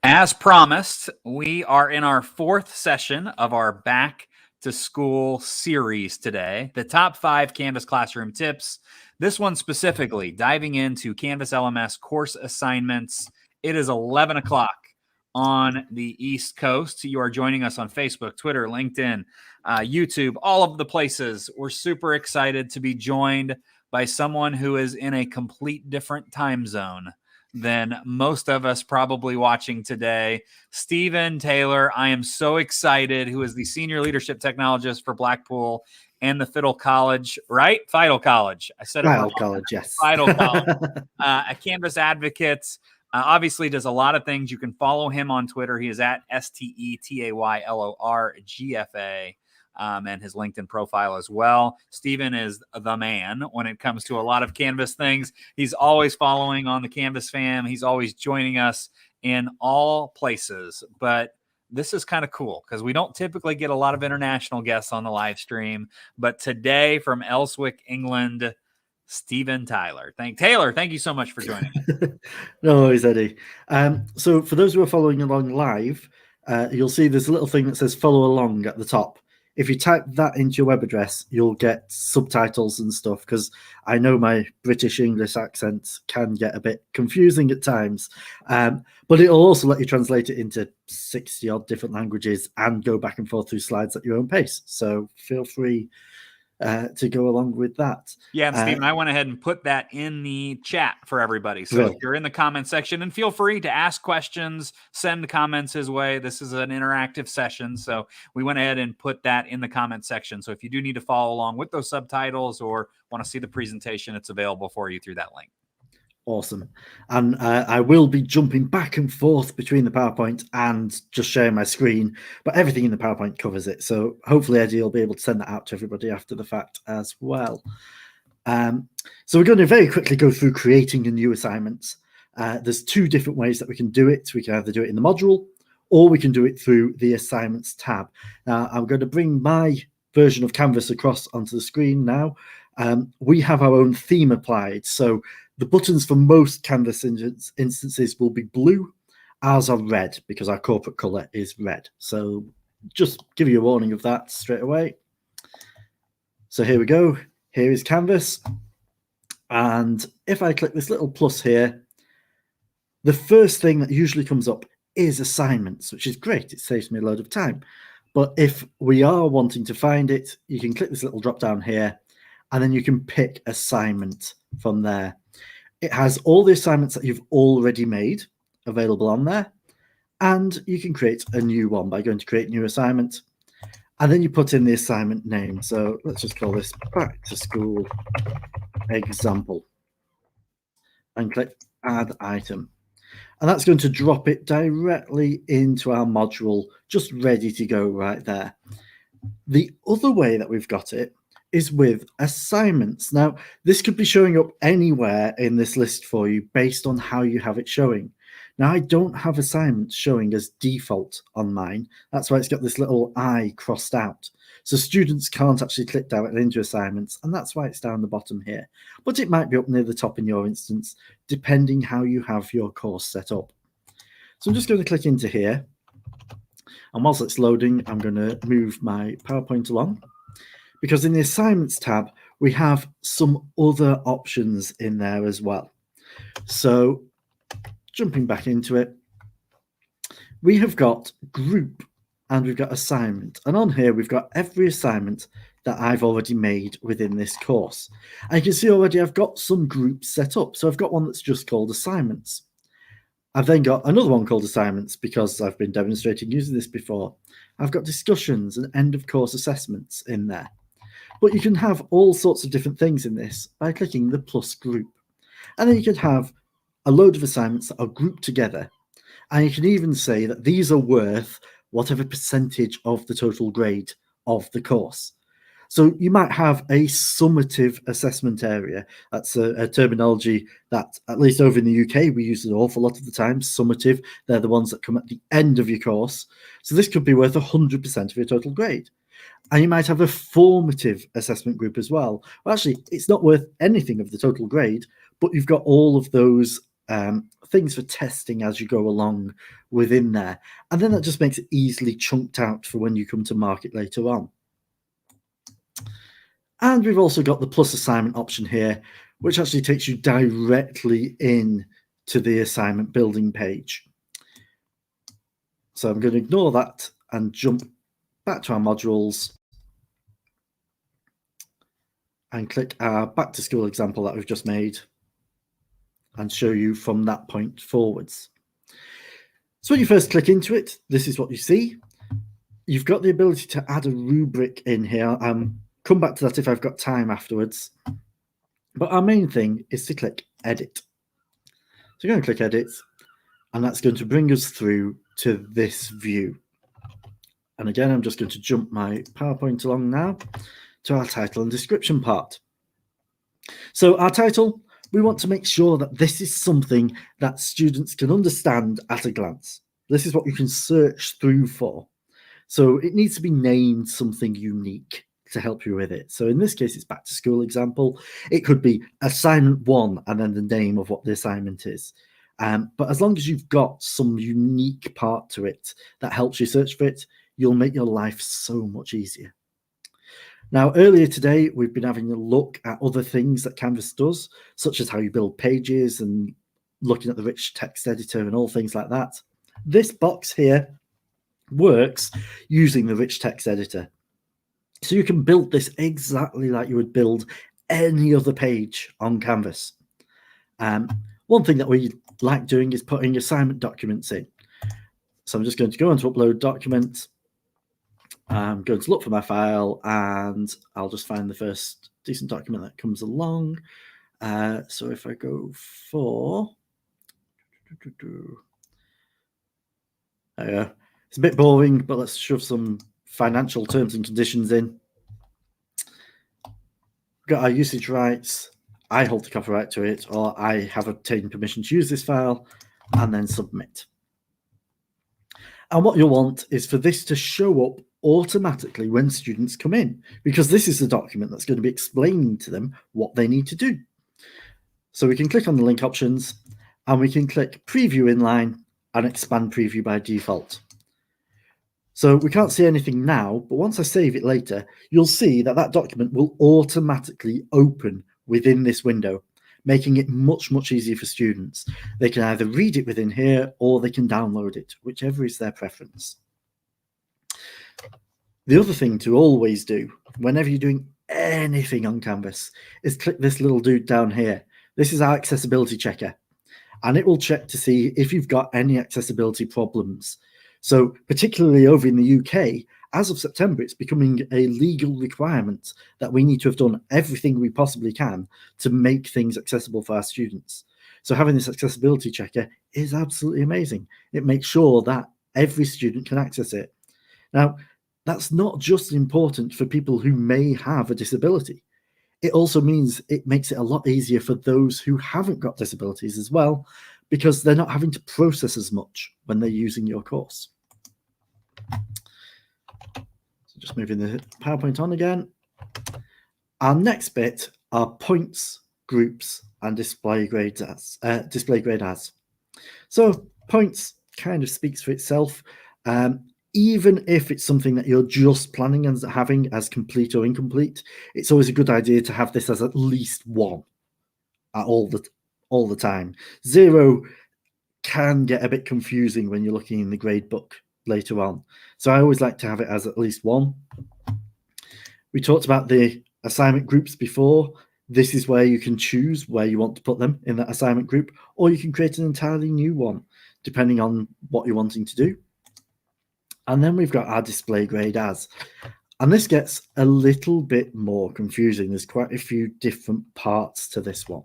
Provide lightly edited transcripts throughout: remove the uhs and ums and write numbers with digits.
As promised, we are in our fourth session of our Back to School series today, the top 5 Canvas classroom tips. This one specifically diving into Canvas LMS course assignments. It is 11 o'clock on the East Coast. You are joining us on Facebook, Twitter, LinkedIn, YouTube, all of the places. We're super excited to be joined by someone who is in a complete different time zone than most of us probably watching today. Stephen Taylor, I am so excited, who is the Senior Leadership Technologist for Blackpool and the Fiddle College, right? Fidel College. I said it wrong. College, yes. Fidel College. A Canvas advocate. Obviously does a lot of things. You can follow him on Twitter. He is at STETAYLORGFA. And his LinkedIn profile as well. Stephen is the man when it comes to a lot of Canvas things. He's always following on the Canvas fam. He's always joining us in all places. But this is kind of cool because we don't typically get a lot of international guests on the live stream. But today from Elswick, England, Stephen Taylor. Thank you so much for joining us. No worries, Eddie. So for those who are following along live, you'll see there's a little thing that says follow along at the top. If you type that into your web address, you'll get subtitles and stuff, because I know my British English accent can get a bit confusing at times. But it'll also let you translate it into 60-odd different languages and go back and forth through slides at your own pace. So feel free to go along with that. Yeah, and Stephen, I went ahead and put that in the chat for everybody. So if you're in the comment section, and feel free to ask questions, send comments his way. This is an interactive session, so we went ahead and put that in the comment section. So if you do need to follow along with those subtitles or want to see the presentation, it's available for you through that link. Awesome. And I will be jumping back and forth between the PowerPoint and just sharing my screen, but everything in the PowerPoint covers it. So hopefully Eddie will be able to send that out to everybody after the fact as well. So we're going to very quickly go through creating a new assignment. There's 2 different ways that we can do it. We can either do it in the module or we can do it through the Assignments tab. Now, I'm going to bring my version of Canvas across onto the screen now. We have our own theme applied. So the buttons for most Canvas instances will be blue. Ours are red because our corporate color is red. So just give you a warning of that straight away. So here we go. Here is Canvas. And if I click this little plus here, the first thing that usually comes up is assignments, which is great. It saves me a load of time. But if we are wanting to find it, you can click this little drop down here, and then you can pick assignment from there. It has all the assignments that you've already made available on there, and you can create a new one by going to create new assignment, and then you put in the assignment name. So let's just call this Back to School Example and click Add Item. And that's going to drop it directly into our module, just ready to go right there. The other way that we've got it is with assignments. Now, this could be showing up anywhere in this list for you based on how you have it showing. Now, I don't have assignments showing as default on mine. That's why it's got this little I crossed out. So students can't actually click directly into assignments, and that's why it's down the bottom here. But it might be up near the top in your instance, depending how you have your course set up. So I'm just going to click into here. And whilst it's loading, I'm going to move my PowerPoint along, because in the Assignments tab, we have some other options in there as well. So jumping back into it, we have got Group and we've got Assignment. And on here, we've got every assignment that I've already made within this course. And you can see already I've got some groups set up. So I've got one that's just called Assignments. I've then got another one called Assignments because I've been demonstrating using this before. I've got Discussions and End of Course Assessments in there. But you can have all sorts of different things in this by clicking the plus group. And then you can have a load of assignments that are grouped together. And you can even say that these are worth whatever percentage of the total grade of the course. So you might have a summative assessment area. That's a terminology that, at least over in the UK, we use an awful lot of the time. Summative, they're the ones that come at the end of your course. So this could be worth 100% of your total grade. And you might have a formative assessment group as well. Well, actually, it's not worth anything of the total grade, but you've got all of those things for testing as you go along within there. And then that just makes it easily chunked out for when you come to mark it later on. And we've also got the plus assignment option here, which actually takes you directly in to the assignment building page. So I'm going to ignore that and jump back to our modules and click our back to school example that we've just made and show you from that point forwards. So when you first click into it, this is what you see. You've got the ability to add a rubric in here. Come back to that if I've got time afterwards. But our main thing is to click edit. So you're going to click edit, and that's going to bring us through to this view. And again, I'm just going to jump my PowerPoint along now to our title and description part. So our title, we want to make sure that this is something that students can understand at a glance. This is what you can search through for. So it needs to be named something unique to help you with it. So in this case, it's back to school example. It could be assignment 1 and then the name of what the assignment is. But as long as you've got some unique part to it that helps you search for it, you'll make your life so much easier. Now, earlier today, we've been having a look at other things that Canvas does, such as how you build pages and looking at the rich text editor and all things like that. This box here works using the rich text editor. So you can build this exactly like you would build any other page on Canvas. One thing that we like doing is putting assignment documents in. So I'm just going to go into upload document. I'm going to look for my file and I'll just find the first decent document that comes along. So if I go for, it's a bit boring, but let's shove some financial terms and conditions in. Got our usage rights. I hold the copyright to it, or I have obtained permission to use this file, and then submit. And what you'll want is for this to show up automatically when students come in, because this is the document that's going to be explaining to them what they need to do. So we can click on the link options, and we can click preview inline and expand preview by default. So we can't see anything now, but once I save it later, you'll see that that document will automatically open within this window, making it much, much easier for students. They can either read it within here or they can download it, whichever is their preference. The other thing to always do whenever you're doing anything on Canvas is click this little dude down here. This is our accessibility checker, and it will check to see if you've got any accessibility problems. So particularly over in the UK, as of September, it's becoming a legal requirement that we need to have done everything we possibly can to make things accessible for our students. So having this accessibility checker is absolutely amazing. It makes sure that every student can access it. Now, that's not just important for people who may have a disability. It also means it makes it a lot easier for those who haven't got disabilities as well, because they're not having to process as much when they're using your course. So just moving the PowerPoint on again. Our next bit are points, groups, and display grade as. So points kind of speaks for itself. Even if it's something that you're just planning on having as complete or incomplete, it's always a good idea to have this as at least 1 at all the time. 0 can get a bit confusing when you're looking in the grade book later on. So I always like to have it as at least 1. We talked about the assignment groups before. This is where you can choose where you want to put them in that assignment group, or you can create an entirely new one, depending on what you're wanting to do. And then we've got our display grade as. And this gets a little bit more confusing. There's quite a few different parts to this one.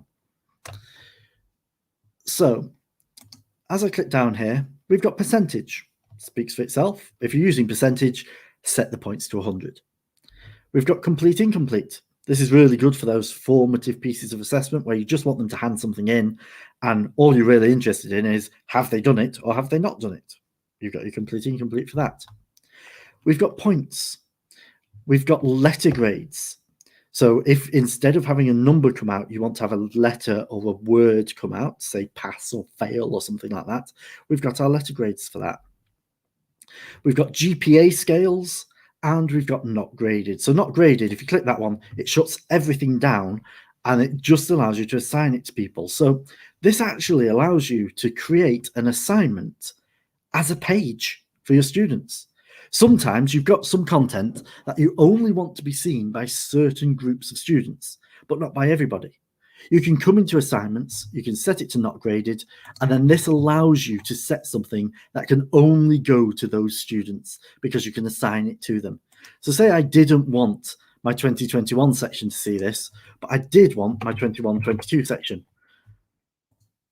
So as I click down here, we've got percentage. Speaks for itself. If you're using percentage, set the points to 100. We've got complete, incomplete. This is really good for those formative pieces of assessment where you just want them to hand something in, and all you're really interested in is, have they done it or have they not done it? You've got your complete, incomplete for that. We've got points. We've got letter grades. So if instead of having a number come out, you want to have a letter or a word come out, say pass or fail or something like that, we've got our letter grades for that. We've got GPA scales and we've got not graded. So not graded, if you click that one, it shuts everything down and it just allows you to assign it to people. So this actually allows you to create an assignment as a page for your students. Sometimes you've got some content that you only want to be seen by certain groups of students, but not by everybody. You can come into assignments, you can set it to not graded, and then this allows you to set something that can only go to those students because you can assign it to them. So say I didn't want my 2021 section to see this, but I did want my 21-22 section.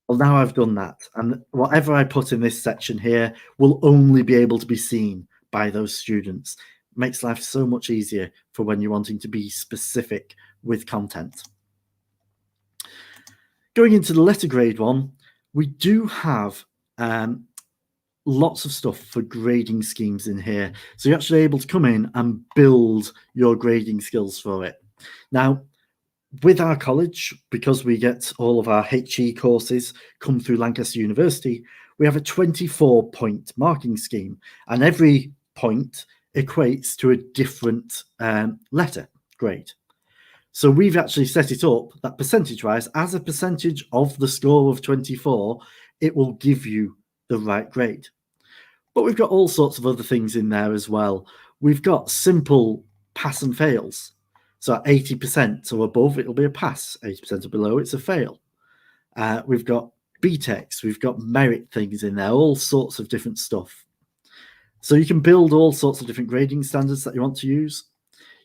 Well, now I've done that, and whatever I put in this section here will only be able to be seen by those students. It makes life so much easier for when you're wanting to be specific with content. Going into the letter grade one, we do have lots of stuff for grading schemes in here. So you're actually able to come in and build your grading skills for it. Now, with our college, because we get all of our HE courses come through Lancaster University, we have a 24-point marking scheme, and every point equates to a different letter grade. So we've actually set it up that percentage-wise, as a percentage of the score of 24, it will give you the right grade. But we've got all sorts of other things in there as well. We've got simple pass and fails. So at 80% or above, it'll be a pass. 80% or below, it's a fail. We've got BTECs, we've got merit things in there, all sorts of different stuff. So you can build all sorts of different grading standards that you want to use.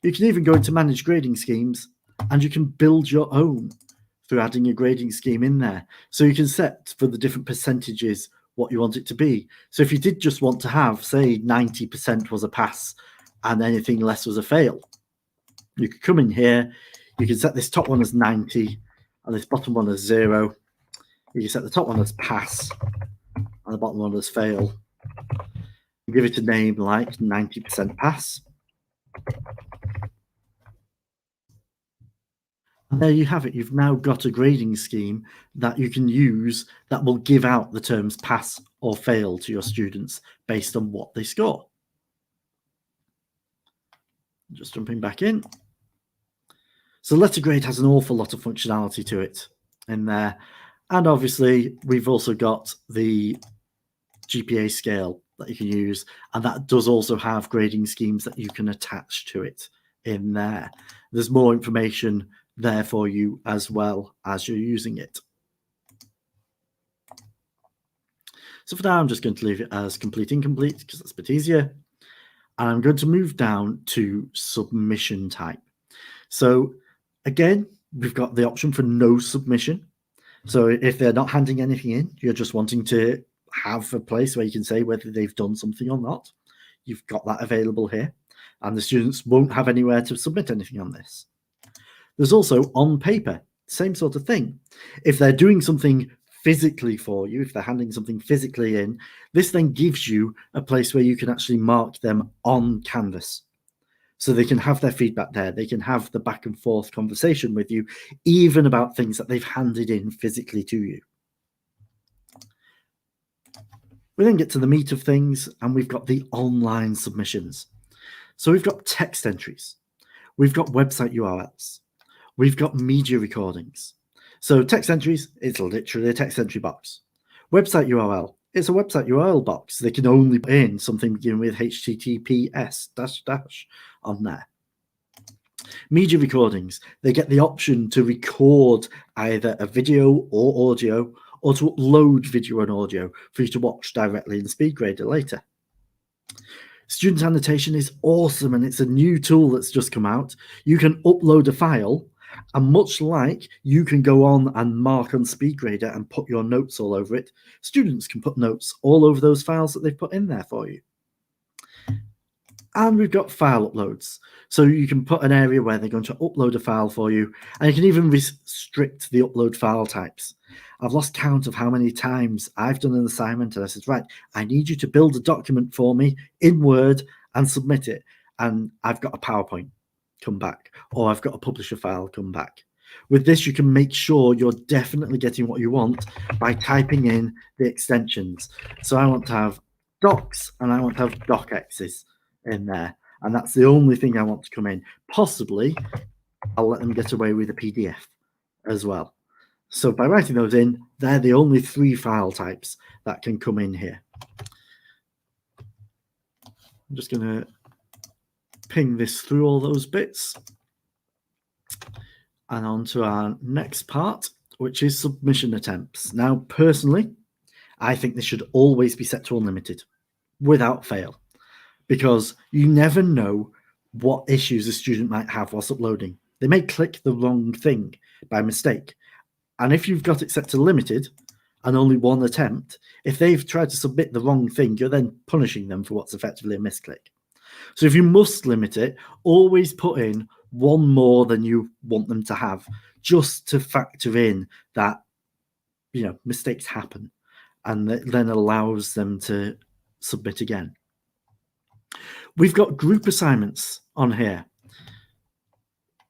You can even go into manage grading schemes and you can build your own through adding a grading scheme in there. So you can set for the different percentages what you want it to be. So if you did just want to have, say, 90% was a pass and anything less was a fail, you could come in here, you can set this top one as 90 and this bottom one as 0. You can set the top one as pass and the bottom one as fail. Give it a name like 90% pass. And there you have it. You've now got a grading scheme that you can use that will give out the terms pass or fail to your students based on what they score. Just jumping back in. So letter grade has an awful lot of functionality to it in there. And obviously, we've also got the GPA scale that you can use. And that does also have grading schemes that you can attach to it in there. There's more information there for you as well as you're using it. So for now, I'm just going to leave it as complete incomplete because that's a bit easier. And I'm going to move down to submission type. So again, we've got the option for no submission. So if they're not handing anything in, you're just wanting to have a place where you can say whether they've done something or not. You've got that available here. And the students won't have anywhere to submit anything on this. There's also on paper, same sort of thing. If they're doing something physically for you, if they're handing something physically in, this then gives you a place where you can actually mark them on Canvas. So they can have their feedback there. They can have the back and forth conversation with you, even about things that they've handed in physically to you. We then get to the meat of things, and we've got the online submissions. So we've got text entries. We've got website URLs. We've got media recordings. So text entries, it's literally a text entry box. Website URL, it's a website URL box. They can only put in something beginning with HTTPS -- on there. Media recordings, they get the option to record either a video or audio, or to upload video and audio for you to watch directly in SpeedGrader later. Student annotation is awesome, and it's a new tool that's just come out. You can upload a file, and much like you can go on and mark on SpeedGrader and put your notes all over it, students can put notes all over those files that they've put in there for you. And we've got file uploads. So you can put an area where they're going to upload a file for you, and you can even restrict the upload file types. I've lost count of how many times I've done an assignment and I said, right, I need you to build a document for me in Word and submit it. And I've got a PowerPoint come back, or I've got a publisher file come back. With this, you can make sure you're definitely getting what you want by typing in the extensions. So I want to have docs and I want to have docx's in there. And that's the only thing I want to come in. Possibly, I'll let them get away with a PDF as well. So by writing those in, they're the only 3 file types that can come in here. I'm just going to ping this through all those bits. And on to our next part, which is submission attempts. Now, personally, I think this should always be set to unlimited, without fail, because you never know what issues a student might have whilst uploading. They may click the wrong thing by mistake. And if you've got it set to limited and only 1 attempt, if they've tried to submit the wrong thing, you're then punishing them for what's effectively a misclick. So if you must limit it, always put in 1 more than you want them to have, just to factor in that, mistakes happen, and that then allows them to submit again. We've got group assignments on here.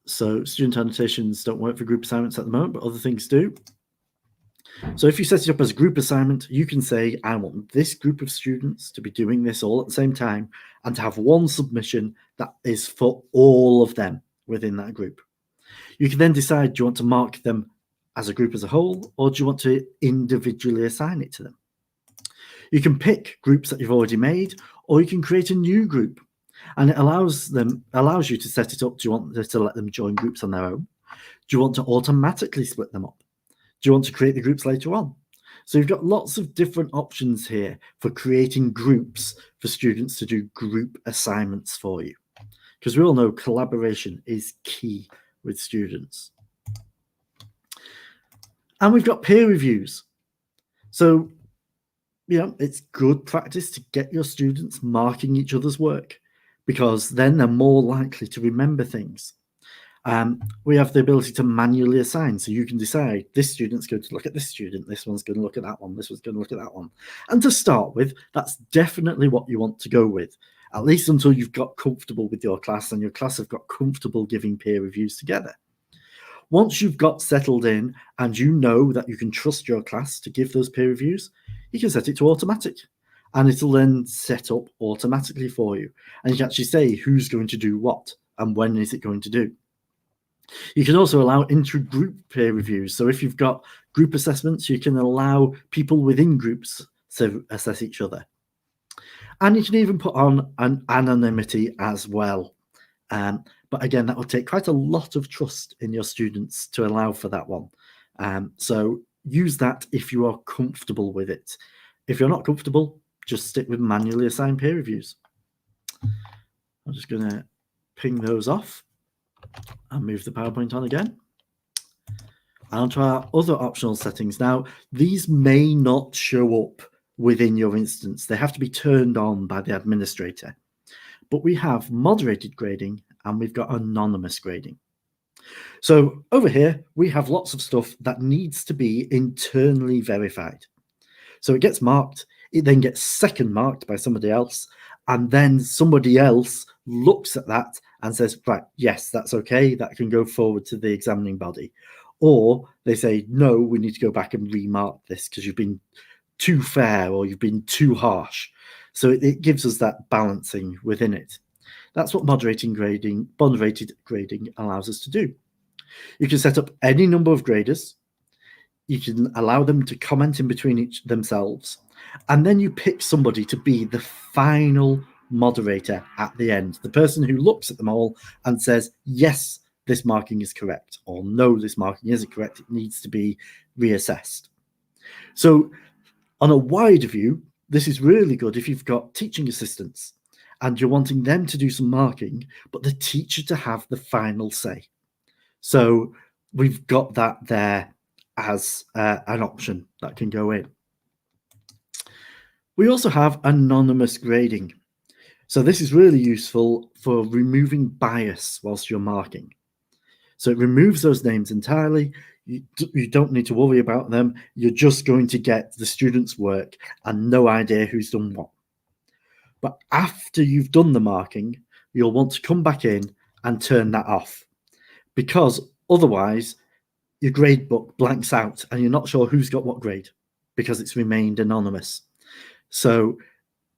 So student annotations don't work for group assignments at the moment, but other things do. So if you set it up as a group assignment, you can say, I want this group of students to be doing this all at the same time and to have 1 submission that is for all of them within that group. You can then decide, do you want to mark them as a group as a whole, or do you want to individually assign it to them? You can pick groups that you've already made, or you can create a new group. And it allows you to set it up. Do you want to let them join groups on their own? Do you want to automatically split them up? Do you want to create the groups later on? So you've got lots of different options here for creating groups for students to do group assignments for you. Because we all know collaboration is key with students. And we've got peer reviews. So, it's good practice to get your students marking each other's work, because then they're more likely to remember things. We have the ability to manually assign, so you can decide this student's going to look at this student, this one's going to look at that one, this one's going to look at that one. And to start with, that's definitely what you want to go with, at least until you've got comfortable with your class and your class have got comfortable giving peer reviews together. Once you've got settled in and you know that you can trust your class to give those peer reviews, you can set it to automatic. And it'll then set up automatically for you. And you can actually say who's going to do what and when is it going to do. You can also allow inter-group peer reviews. So if you've got group assessments, you can allow people within groups to assess each other. And you can even put on an anonymity as well. But again, that will take quite a lot of trust in your students to allow for that one. So use that if you are comfortable with it. If you're not comfortable, just stick with manually assigned peer reviews. I'm just going to ping those off and move the PowerPoint on again. And onto our other optional settings. Now, these may not show up within your instance. They have to be turned on by the administrator. But we have moderated grading and we've got anonymous grading. So over here, we have lots of stuff that needs to be internally verified. So it gets marked, it then gets second marked by somebody else, and then somebody else looks at that and says, right, yes, that's okay, that can go forward to the examining body. Or they say, no, we need to go back and remark this because you've been too fair or you've been too harsh. So it gives us that balancing within it. That's what moderated grading allows us to do. You can set up any number of graders. You can allow them to comment in between themselves. And then you pick somebody to be the final moderator at the end, the person who looks at them all and says, yes, this marking is correct, or no, this marking isn't correct, it needs to be reassessed. So on a wider view, this is really good if you've got teaching assistants and you're wanting them to do some marking, but the teacher to have the final say. So we've got that there as an option that can go in. We also have anonymous grading. So this is really useful for removing bias whilst you're marking. So it removes those names entirely. You don't need to worry about them. You're just going to get the student's work and no idea who's done what. But after you've done the marking, you'll want to come back in and turn that off, because otherwise your grade book blanks out and you're not sure who's got what grade because it's remained anonymous. So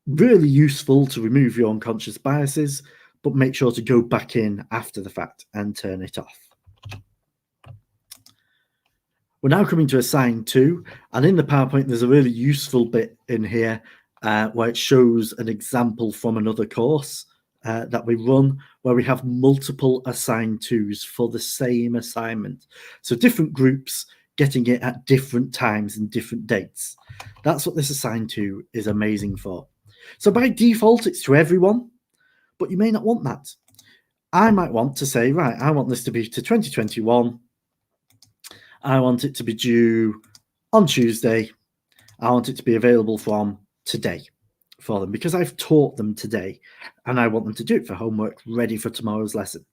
really useful to remove your unconscious biases, but make sure to go back in after the fact and turn it off. We're now coming to assign to, and in the PowerPoint, there's a really useful bit in here where it shows an example from another course that we run, where we have multiple assigned tos for the same assignment. So different groups getting it at different times and different dates. That's what this assigned to is amazing for. So by default, it's to everyone, but you may not want that. I might want to say, right, I want this to be to 2021. I want it to be due on Tuesday. I want it to be available from today for them because I've taught them today and I want them to do it for homework ready for tomorrow's lesson.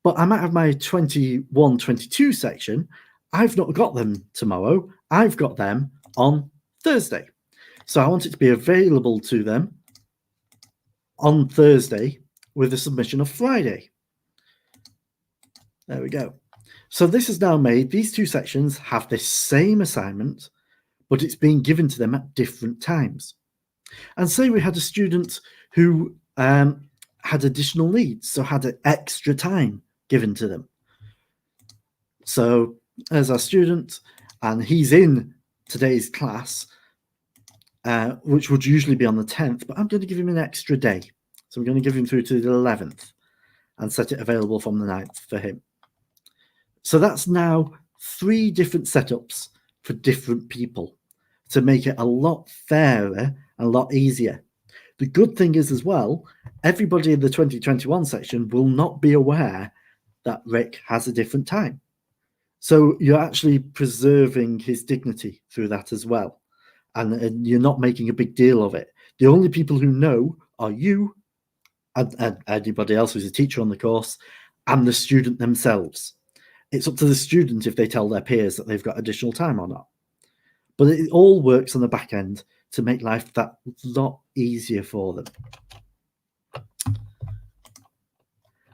But I might have my 21-22 section. I've not got them tomorrow. I've got them on Thursday. So I want it to be available to them on Thursday with a submission of Friday. There we go. So this has now made these two sections have this same assignment, but it's being given to them at different times. And say we had a student who had additional needs, so had an extra time given to them. So as our student, and he's in today's class, which would usually be on the 10th, but I'm going to give him an extra day. So I'm going to give him through to the 11th and set it available from the 9th for him. So that's now 3 different setups for different people to make it a lot fairer and a lot easier. The good thing is as well, everybody in the 2021 section will not be aware that Rick has a different time. So you're actually preserving his dignity through that as well. And you're not making a big deal of it. The only people who know are you and anybody else who's a teacher on the course and the student themselves. It's up to the student if they tell their peers that they've got additional time or not. But it all works on the back end to make life that lot easier for them.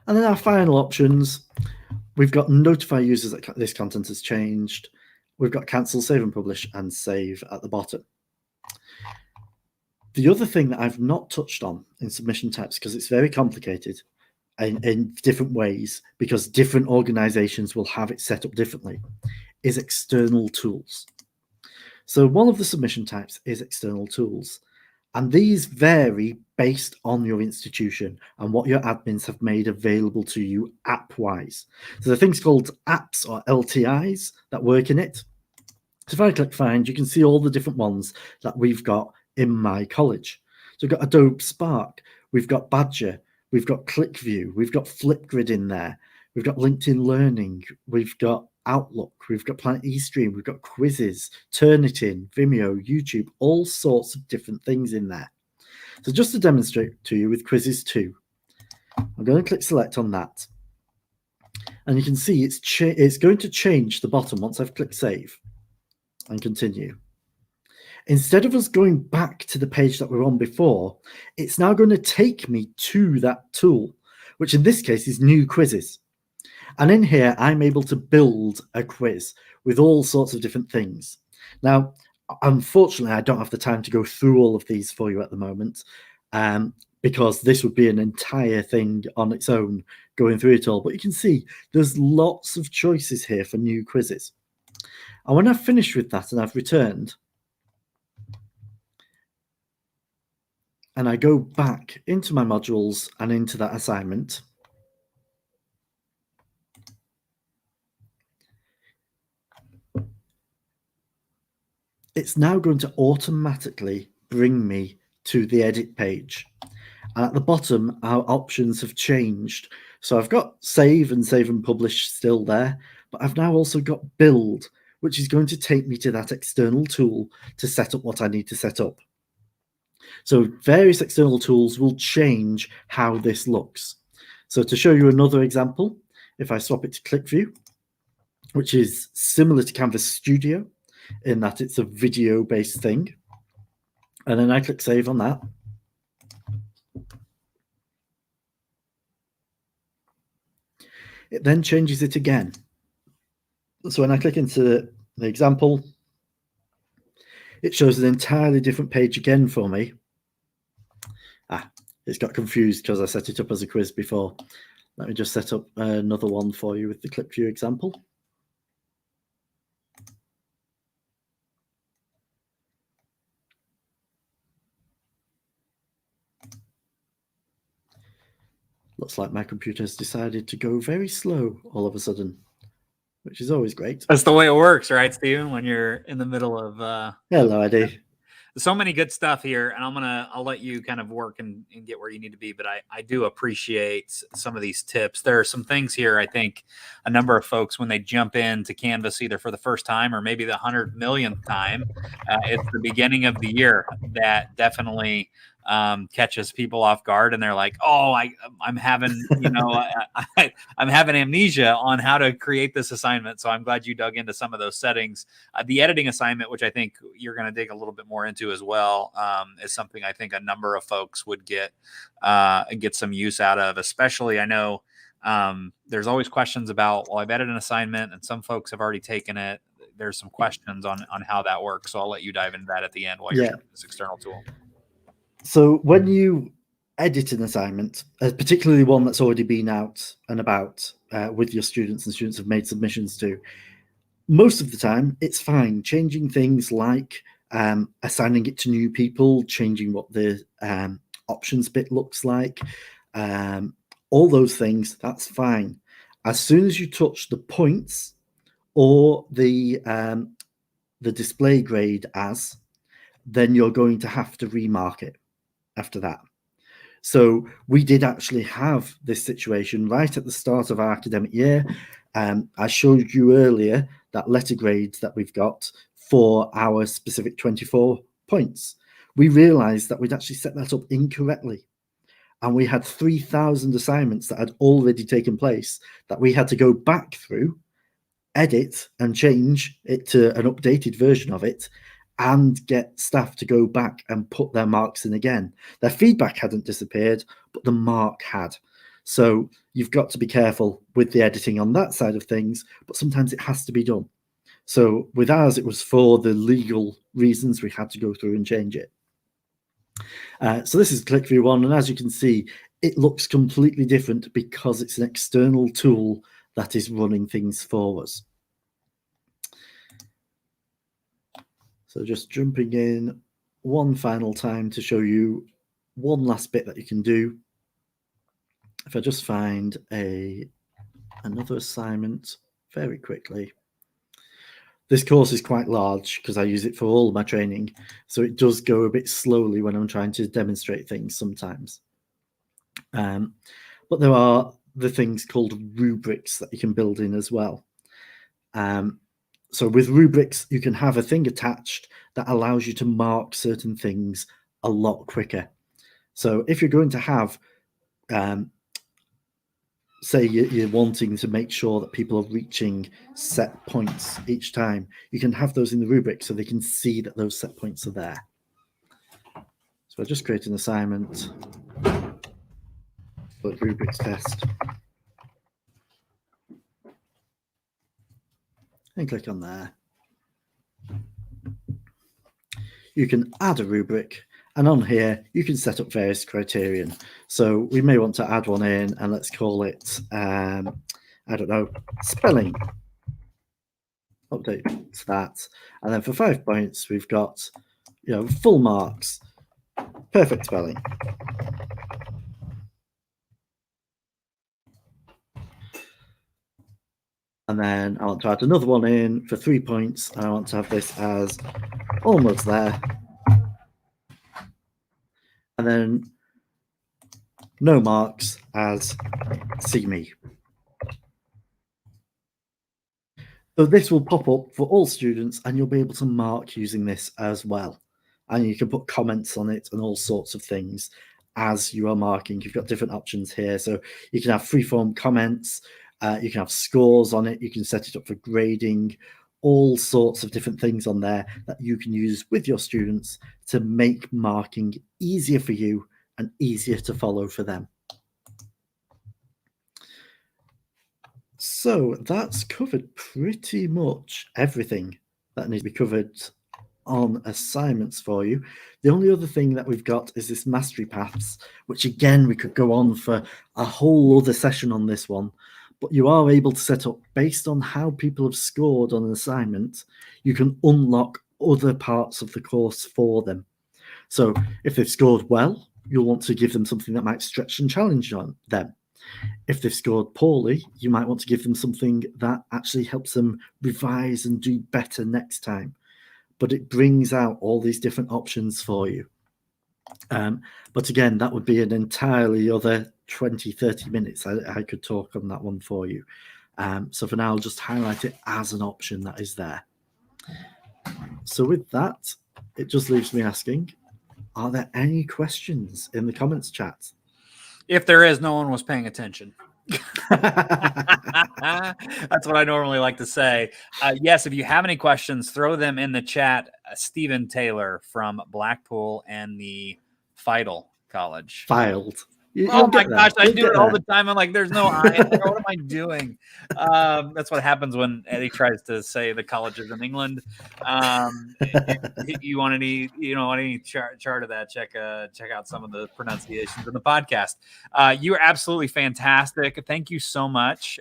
And then our final options, we've got notify users that this content has changed. We've got cancel, save and publish, and save at the bottom. The other thing that I've not touched on in submission types, because it's very complicated in different ways, because different organizations will have it set up differently, is external tools. So one of the submission types is external tools. And these vary based on your institution and what your admins have made available to you app-wise. So there are things called apps or LTIs that work in it. So if I click find, you can see all the different ones that we've got in my college. So we've got Adobe Spark, we've got Badger, we've got ClickView, we've got Flipgrid in there, we've got LinkedIn Learning, we've got Outlook, we've got Planet eStream, we've got Quizzes, Turnitin, Vimeo, YouTube, all sorts of different things in there. So just to demonstrate to you with Quizzes 2, I'm going to click select on that. And you can see it's going to change the bottom once I've clicked save and continue. Instead of us going back to the page that we were on before, it's now going to take me to that tool, which in this case is new quizzes. And in here, I'm able to build a quiz with all sorts of different things. Now, unfortunately, I don't have the time to go through all of these for you at the moment, because this would be an entire thing on its own, going through it all. But you can see there's lots of choices here for new quizzes. And when I've finished with that and I've returned, and I go back into my modules and into that assignment, it's now going to automatically bring me to the edit page. And at the bottom, our options have changed. So I've got save and publish still there, but I've now also got build, which is going to take me to that external tool to set up what I need to set up. So various external tools will change how this looks. So to show you another example, if I swap it to ClickView, which is similar to Canvas Studio in that it's a video-based thing, and then I click save on that. It then changes it again. So when I click into the example, it shows an entirely different page again for me. It's got confused because I set it up as a quiz before. Let me just set up another one for you with the clip view example. Looks like my computer has decided to go very slow all of a sudden, which is always great. That's the way it works, right, Steven? When you're in the middle of hello, Eddie. So many good stuff here, and I'll let you kind of work and get where you need to be, but I do appreciate some of these tips. There are some things here I think a number of folks, when they jump into Canvas either for the first time or maybe the 100 millionth time, it's the beginning of the year, that definitely catches people off guard, and they're like, oh, I'm having, I'm having amnesia on how to create this assignment. So I'm glad you dug into some of those settings. The editing assignment, which I think you're going to dig a little bit more into as well, is something I think a number of folks would get some use out of. Especially, I know there's always questions about, well, I've edited an assignment and some folks have already taken it. There's some questions on how that works. So I'll let you dive into that at the end while you're showing this external tool. So when you edit an assignment, particularly one that's already been out and about with your students and students have made submissions to, most of the time it's fine. Changing things like assigning it to new people, changing what the options bit looks like, all those things, that's fine. As soon as you touch the points or the display grade as, then you're going to have to remark it after that. So we did actually have this situation right at the start of our academic year. I showed you earlier that letter grades that we've got for our specific 24 points. We realized that we'd actually set that up incorrectly. And we had 3,000 assignments that had already taken place that we had to go back through, edit and change it to an updated version of it, and get staff to go back and put their marks in again. Their feedback hadn't disappeared, but the mark had. So you've got to be careful with the editing on that side of things, but sometimes it has to be done. So with ours, it was for the legal reasons we had to go through and change it. So this is click view one, and as you can see, it looks completely different because it's an external tool that is running things for us. So just jumping in one final time to show you one last bit that you can do. If I just find another assignment very quickly. This course is quite large because I use it for all of my training, so it does go a bit slowly when I'm trying to demonstrate things sometimes. But there are the things called rubrics that you can build in as well. So with rubrics, you can have a thing attached that allows you to mark certain things a lot quicker. So if you're going to have, say you're wanting to make sure that people are reaching set points each time, you can have those in the rubric so they can see that those set points are there. So I just create an assignment for rubrics test. And click on there. You can add a rubric, and on here you can set up various criterion. So we may want to add one in, and let's call it I don't know, spelling. Update to that, and then for 5 points we've got, full marks, perfect spelling. And then I want to add another one in for 3 points, and I want to have this as almost there. And then no marks as see me. So this will pop up for all students, and you'll be able to mark using this as well. And you can put comments on it and all sorts of things as you are marking. You've got different options here. So you can have freeform comments, you can have scores on it, you can set it up for grading, all sorts of different things on there that you can use with your students to make marking easier for you and easier to follow for them. So that's covered pretty much everything that needs to be covered on assignments for you. The only other thing that we've got is this mastery paths, which again, we could go on for a whole other session on this one, but you are able to set up based on how people have scored on an assignment. You can unlock other parts of the course for them. So if they've scored well, you'll want to give them something that might stretch and challenge on them. If they've scored poorly, you might want to give them something that actually helps them revise and do better next time. But it brings out all these different options for you. But again, that would be an entirely other 20, 30 minutes. I could talk on that one for you. So for now, I'll just highlight it as an option that is there. So with that, it just leaves me asking, are there any questions in the comments chat? If there is, no one was paying attention. That's what I normally like to say. Yes, if you have any questions, throw them in the chat. Stephen Taylor from Blackpool and the Fidel College. Filed. Oh my gosh, I do it all the time. I'm like, there's no I. What am I doing? That's what happens when Eddie tries to say the colleges in England. You want any chart of that? Check out some of the pronunciations in the podcast. You are absolutely fantastic. Thank you so much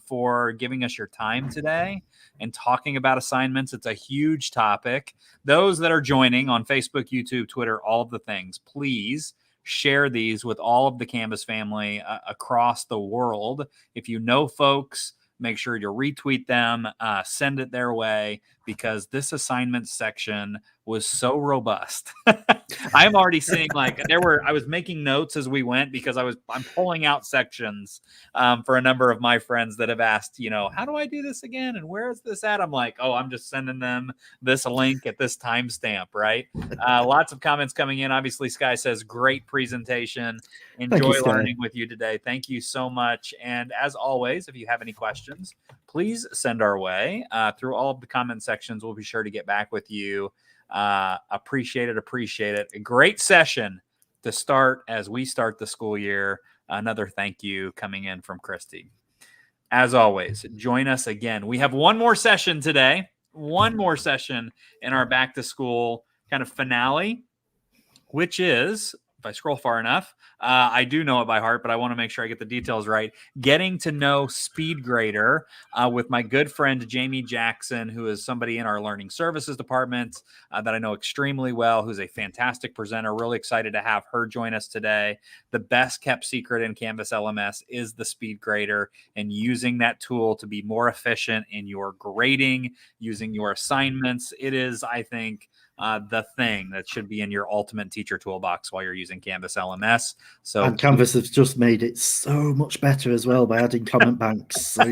for giving us your time today and talking about assignments. It's a huge topic. Those that are joining on Facebook, YouTube, Twitter, all of the things, please share these with all of the Canvas family across the world. If you know folks, make sure you retweet them, send it their way, because this assignment section was so robust. I'm already seeing I was making notes as we went because I'm pulling out sections for a number of my friends that have asked, how do I do this again? And where is this at? I'm like, I'm just sending them this link at this timestamp, right? Lots of comments coming in. Obviously, Sky says, great presentation. Enjoy learning with you today. Thank you so much. And as always, if you have any questions, please send our way through all of the comment sections. We'll be sure to get back with you. Appreciate it. A great session to start as we start the school year. Another thank you coming in from Christy. As always, join us again. We have one more session today, one more session in our back to school kind of finale, which is, if I scroll far enough, I do know it by heart, but I want to make sure I get the details right. Getting to know SpeedGrader with my good friend Jamie Jackson, who is somebody in our learning services department that I know extremely well, who's a fantastic presenter. Really excited to have her join us today. The best kept secret in Canvas LMS is the SpeedGrader, and using that tool to be more efficient in your grading, using your assignments. It is, I think, the thing that should be in your ultimate teacher toolbox while you're using Canvas LMS. And Canvas has just made it so much better as well by adding comment banks. So,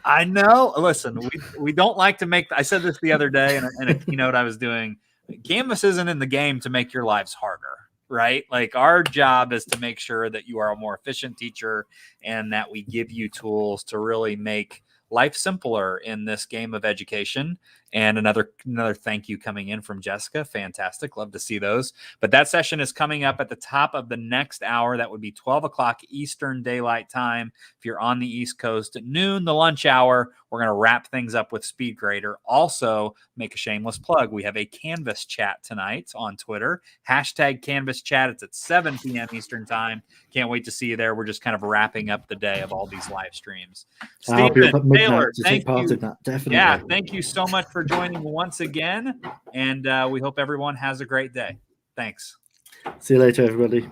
I know. Listen, we don't like to make, I said this the other day in a keynote I was doing. Canvas isn't in the game to make your lives harder, right? Like, our job is to make sure that you are a more efficient teacher and that we give you tools to really make life simpler in this game of education. And another thank you coming in from Jessica. Fantastic. Love to see those. But that session is coming up at the top of the next hour. That would be 12 o'clock Eastern Daylight Time. If you're on the East Coast, at noon, the lunch hour, we're going to wrap things up with SpeedGrader. Also, make a shameless plug. We have a Canvas chat tonight on Twitter. # Canvas chat. It's at 7 p.m. Eastern Time. Can't wait to see you there. We're just kind of wrapping up the day of all these live streams. Stephen Taylor, thank you. Definitely. Yeah, thank you so much for joining once again, and we hope everyone has a great day. Thanks. See you later, everybody.